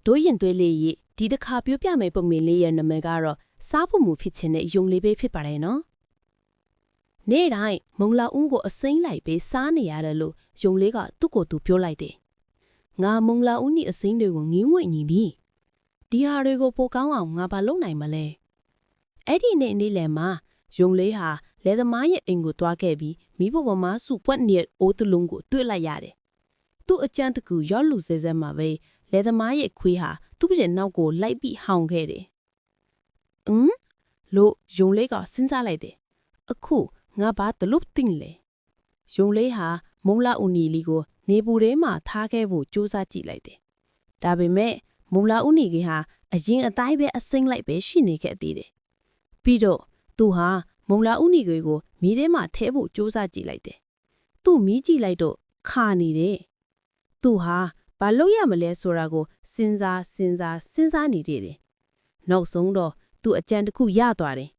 တို့ရင်သွေးလေးရေဒီတစ်ခါပြောပြမယ်ပုံမြင်လေးရဲ့နာမည်ကတော့စားဖို့မှုဖြစ်ခြင်းနဲ့ယုံလေးပဲဖြစ်ပါတယ်နော်နေ့တိုင်းမုံလာဦးကိုအစိမ့်လိုက်ပေးစားနေရတယ်လို့ယုံလေးကသူ့ကိုယ်သူပြောလိုက်တယ်ငါမုံလာဦးနီအစိမ့်တွေကိုငင်းဝိတ်ညီပြီဒီဟာတွေကိုပိုကောင်းအောင်ငါဘာလုပ်နိုင်မလဲအဲ့ဒီနေ့လယ်မှာယုံလေးဟာလယ်သမားရဲ့အိမ်ကိုတွားခဲ့ပြီးမိဘမမစုပွက်နေအိုးတလုံးကိုတွေ့လိုက်ရတယ်သူ့အကြံတကူရောက်လူစဲစဲမှာပဲလယ်သမားရဲ့ခွေးဟာသူ့ရဲ့နောက်ကိုလိုက်ပြီးဟောင်ခဲ့တယ်လို့ယုံလေးကစဉ်းစားလိုက်တယ်အခုငါဘာတလို့တင်လဲယုံလေးဟာမုံလာဦးနီလီကိုနေပူထဲမှာထားခဲ့ဖို့စူးစမ်းကြည့်လိုက်တယ်ဒါပေမဲ့မုံလာဦးနီကဟာအရင်အတိုင်းပဲအစိမ့်လိုက်ပဲရှိနေခဲ့သေးတယ်ပြီးတော့သူဟာမုံလာဦးနီကိုမီးထဲမှာထဲဖို့စူးစမ်းကြည့်လိုက်တယ်သူ့မီးကြည့်လိုက်တော့ခါနေတယ်သူဟာဘာလို့ရမလဲဆိုတာကိုစဉ်းစားနေတယ်နောက်ဆုံးတော့သူအကြံတစ်ခုရသွားတယ်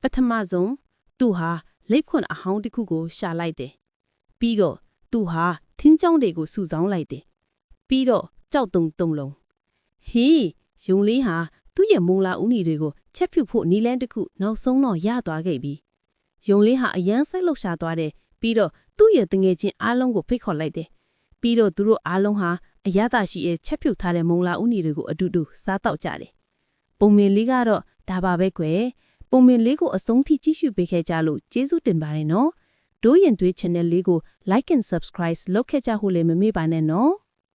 ပထမဆုံးသူဟာလိပ်ခွန်အဟောင်းတစ်ခုကိုရှာလိုက်တယ်ပြီးတော့သူဟာထင်းကြောင်းတွေကိုစုဆောင်းလိုက်တယ်ပြီးတော့ကြောက်တုံလုံးဟေးယုံလေးဟာသူ့ရဲ့မုံလာဦးနီတွေကိုချက်ဖြူဖို့နီလန်းတစ်ခုနောက်ဆုံးတော့ရသွားခဲ့ပြီယုံလေးဟာအယမ်းစိတ်လှုပ်ရှားသွားတယ်ပြီးတော့သူ့ရဲ့တငယ်ချင်းအားလုံးကိုဖိတ်ခေါ်လိုက်တယ်ပြီးတော့သူတို့အားလုံးဟာအရသာရှိရဲ့ချက်ဖြုတ်ထားတဲ့မုံလာဦးနီတွေကိုအတူတူစားတောက်ကြတယ်။ပုံမြင်လေးကတော့ဒါပါပဲကွယ်။ပုံမြင်လေးကိုအဆုံးထိကြည့်ရှုပေးခဲ့ကြလို့ကျေးဇူးတင်ပါတယ်နော်။တို့ရင်သွေး channel လေးကို like and subscribe လုပ်ခဲ့ကြဖို့လည်းမမေ့ပါနဲ့နော်။